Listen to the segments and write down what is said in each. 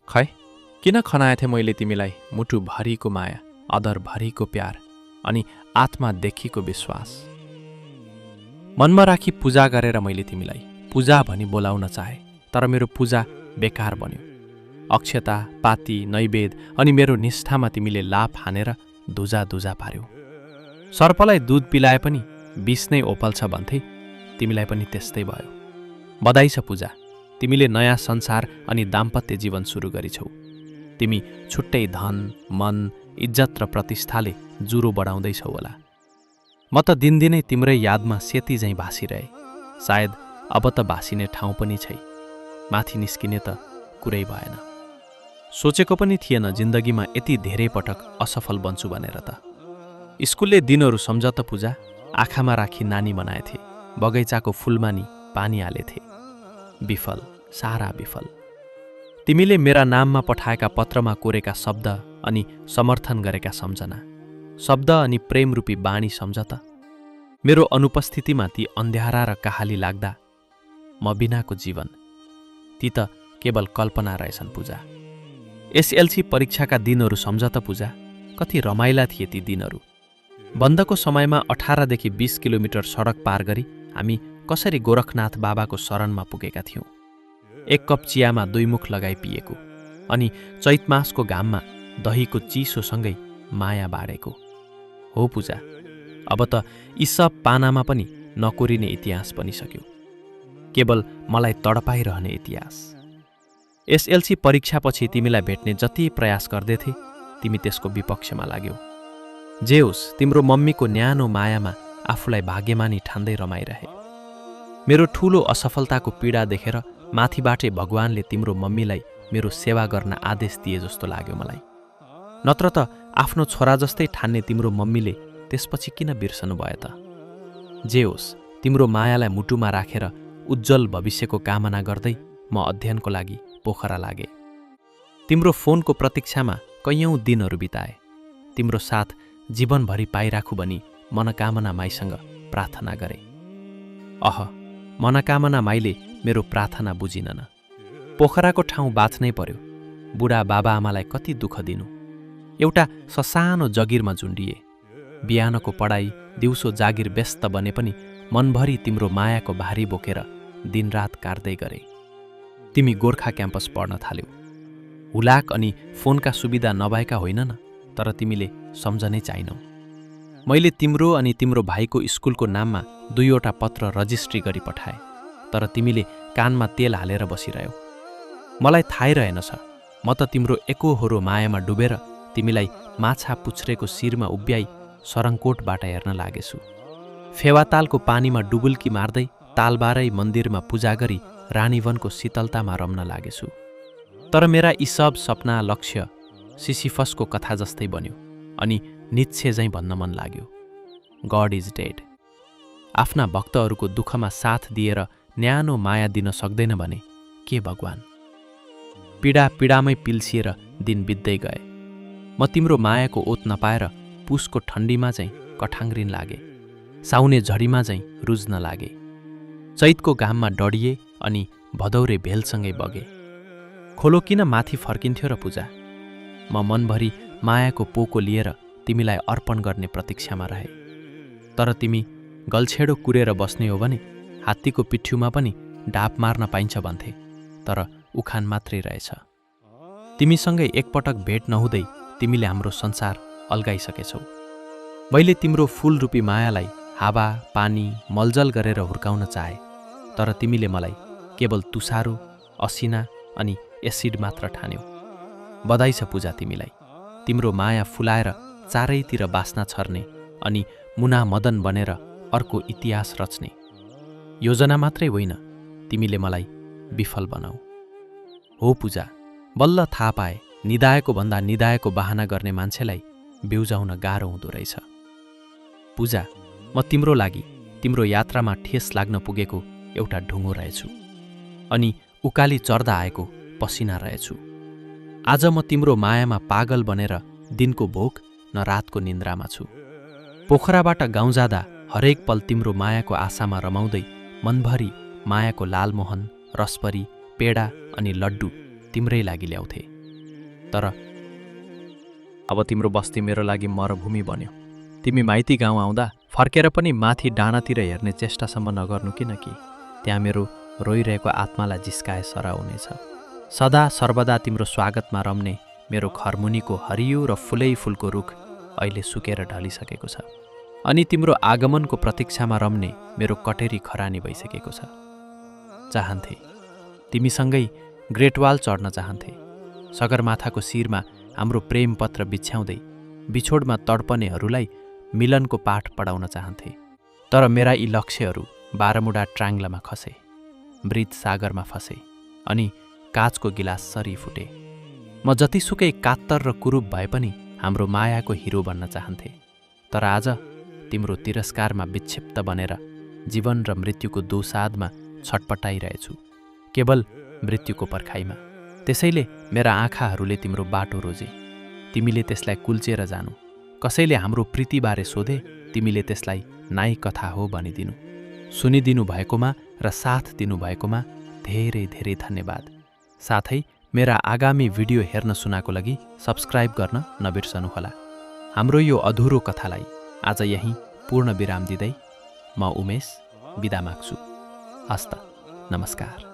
खै किन खनाएथे मैले तिमीलाई मुटु भरिको माया, अदर भरिको प्यार अनि आत्मा देखिको विश्वास। मनमा राखी पूजा गरेर मैले तिमीलाई पूजा भनी बोलाउन चाहे, तर मेरो पूजा बेकार बन्यो। अक्षता, पाती, नैवेद अनि मेरो निष्ठामा तिमीले लाभ हानेर दुजा दुजा पार्यौ। सर्पलाई दूध पिलाए पनि विष नै ओपल्छ भन्थे, तिमीलाई पनि त्यस्तै भयो। बधाई छ पूजा, तिमीले नयाँ संसार अनि दाम्पत्य जीवन सुरु गरिछौ। तिमी छुट्टै धन, मन, इज्जत र प्रतिष्ठाले जुरो बढाउँदैछौ होला। म त दिनदिनै तिम्रै यादमा सेती झैँ भासिरहे। सायद अब त भासिने ठाउँ पनि छैन। माथि निस्किने त कुरै भएन। सोचेको पनि थिएन जिन्दगीमा यति धेरै पटक असफल बन्छु भनेर त। स्कुलले दिनहरू सम्झ त पूजा, आँखामा राखी नानी बनाएथे, बगैँचाको फुलमा नि पानी हालेथे। विफल, सारा विफल। तिमीले मेरा नाममा पठाएका पत्रमा कोरेका शब्द अनि समर्थन गरेका सम्झना, शब्द अनि प्रेमरूपी बाणी सम्झ त। मेरो अनुपस्थितिमा ती अन्ध्यारा र कहाली लाग्दा म बिनाको जीवन, ती त केवल कल्पना रहेछन् पूजा। एसएलसी परीक्षाका दिनहरू सम्झ त पूजा, कति रमाइला थिए ती दिनहरू। बन्दको समयमा 18 देखि 20 किलोमिटर सडक पार गरी हामी कसरी गोरखनाथ बाबाको शरणमा पुगेका थियौँ। एक कप चियामा 2 मुख लगाई पिएको अनि चैत मासको घाममा दहीको चिसोसँगै माया बाँडेको हो पूजा। अब त यी सब पानामा पनि नकोरिने इतिहास बनिसक्यो, केवल मलाई तडपाइरहने इतिहास। एसएलसी परीक्षापछि तिमीलाई भेट्ने जति प्रयास गर्दैथे, तिमी त्यसको विपक्षमा लाग्यौ। जे होस्, तिम्रो मम्मीको न्यानो मायामा आफूलाई भाग्यमानी ठान्दै रमाइरहे। मेरो ठूलो असफलताको पीडा देखेर माथिबाटै भगवानले तिम्रो मम्मीलाई मेरो सेवा गर्न आदेश दिए जस्तो लाग्यो मलाई। नत्र त आफ्नो छोरा जस्तै ठान्ने तिम्रो मम्मीले त्यसपछि किन बिर्सनु भयो त? जे होस्, तिम्रो मायालाई मुटुमा राखेर उज्जवल भविष्यको कामना गर्दै म अध्ययनको लागि पोखरा लागे। तिम्रो फोनको प्रतीक्षामा कैयौं दिनहरू बिताए। तिम्रो साथ जीवनभरि पाइराखु भनी मनोकामना माईसँग प्रार्थना गरे। मनोकामना माईले मेरो प्रार्थना बुझिनन्। पोखराको ठाउँ बाँच्नै पर्यो। बुढा बाबा आमालाई कति दुःख दिनु। एउटा ससानो जगिरमा झुन्डिए। बिहानको पढाइ, दिउँसो जागिर व्यस्त बने पनि मनभरि तिम्रो मायाको भारी बोकेर दिनरात काट्दै गरे। तिमी गोर्खा क्याम्पस पढ्न थाल्यौ। हुलाक अनि फोनका सुविधा नभएका होइनन्, तर तिमीले सम्झनै चाहिनौ। मैले तिम्रो अनि तिम्रो भाइको स्कुलको नाममा 2वटा पत्र रजिस्ट्री गरी पठाए, तर तिमीले कानमा तेल हालेर बसिरह्यौ। मलाई थाहै रहेनछ, म त तिम्रो एकोहोरो मायामा डुबेर तिमीलाई माछा पुच्छ्रेको शिरमा उभ्याई सरङकोटबाट हेर्न लागेछु। फेवातालको पानीमा डुबुल्की मार्दै तालबारै मन्दिरमा पूजा गरी रानीवनको शीतलतामा रम्न लागेछु। तर मेरा यी सब सपना, लक्ष्य सिसिफसको कथा जस्तै बन्यो अनि नित्से झैँ भन्न मन लाग्यो, गड इज डेड। आफ्ना भक्तहरूको दुःखमा साथ दिएर न्यानो माया दिन सक्दैन भने के भगवान? पीडा पीडामै पिल्सिएर दिन बित्दै गए। म तिम्रो मायाको ओत नपाएर पुसको ठण्डीमा चाहिँ कठाङ्ग्रिन लागे, साउने झडीमा चाहिँ रुज्न लागे। चैतको घाममा डढिए अनि भदौरे भेलसँगै बगे। खोलो किन माथि फर्किन्थ्यो र पूजा? म मनभरि मायाको पोको लिएर तिमीलाई अर्पण गर्ने प्रतीक्षामा रहे। तर तिमी गल्छेडो कुरेर बस्ने हो भने हात्तीको पिठ्युमा पनि डाप मार्न पाइन्छ भन्थे, तर उखान मात्रै रहेछ। तिमीसँगै एकपटक भेट नहुँदै तिमीले हाम्रो संसार अल्गाइसकेछौ। मैले तिम्रो फूलरूपी मायालाई हावा, पानी, मलजल गरेर हुर्काउन चाहे, तर तिमीले मलाई केवल तुसारो, असिना अनि एसिड मात्र ठान्यौ। बधाई छ पूजा तिमीलाई। तिम्रो माया फुलाएर चारैतिर बास्ना छर्ने अनि मुना मदन बनेर अर्को इतिहास रच्ने। योजना मात्रै होइन, तिमीले मलाई विफल बनाऊ। हो पूजा, बल्ल थाहा पाए निदाएको भन्दा निदाएको बहाना गर्ने मान्छेलाई बेउजाउन गाह्रो हुँदो रहेछ। पूजा, म तिम्रो लागि तिम्रो यात्रामा ठेस लाग्न पुगेको एउटा ढुङ्गो रहेछु अनि उकाली चढ्दा आएको पसिना रहेछु। आज म तिम्रो मायामा पागल बनेर दिनको भोक न रातको निन्द्रामा छु। पोखराबाट गाउँ जाँदा हरेक पल तिम्रो मायाको आशामा रमाउँदै मनभरि मायाको लालमोहन, रसपरी, पेडा अनि लड्डु तिम्रै लागि ल्याउँथे। तर अब तिम्रो बस्ती मेरो लागि मरुभूमि बन्यो। तिमी माइती गाउँ आउँदा फर्केर पनि माथि डाँडातिर हेर्ने चेष्टासम्म नगर्नु किन कि त्यहाँ मेरो रोइरहेको आत्मालाई जिस्काए सरा हुनेछ। सदा सर्वदा तिम्रो स्वागतमा रम्ने मेरो घरमुनिको हरियो र फुलै फुलको रुख अहिले सुकेर ढलिसकेको छ। अनि तिम्रो आगमनको प्रतीक्षामा रम्ने मेरो कटेरी खरानी भइसकेको छ। चाहन्थे तिमीसँगै ग्रेटवाल चढ्न चाहन्थे, सगरमाथाको शिरमा हाम्रो प्रेम पत्र बिछ्याउँदै बिछोडमा तडपनेहरूलाई मिलनको पाठ पढाउन चाहन्थे। तर मेरा यी लक्ष्यहरू बारमुडा ट्राङ्गलामा खसे, मृत सागरमा फसे अनि काचको गिलास सरी फुटे। म जतिसुकै कात्तर र कुरूप भए पनि हाम्रो मायाको हिरो बन्न चाहन्थे। तर आज तिम्रो तिरस्कारमा विक्षिप्त बनेर जीवन र मृत्युको दोसादमा छटपटाइरहेछु, केवल मृत्युको पर्खाइमा। त्यसैले मेरा आँखाहरूले तिम्रो बाटो रोजे, तिमीले त्यसलाई कुल्चेर जानु। कसैले हाम्रो प्रीतिबारे सोधे, तिमीले त्यसलाई नाई कथा हो भनिदिनु। सुनिदिनु भएकोमा र साथ दिनुभएकोमा धेरै धेरै धन्यवाद। साथै मेरा आगामी भिडियो हेर्न सुनाको लागि सब्स्क्राइब गर्न नबिर्सनुहोला। हाम्रो यो अधुरो कथालाई आज यहीँ पूर्ण विराम दिँदै म उमेश बिदा माग्छु। हस्त, नमस्कार।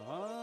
हाँ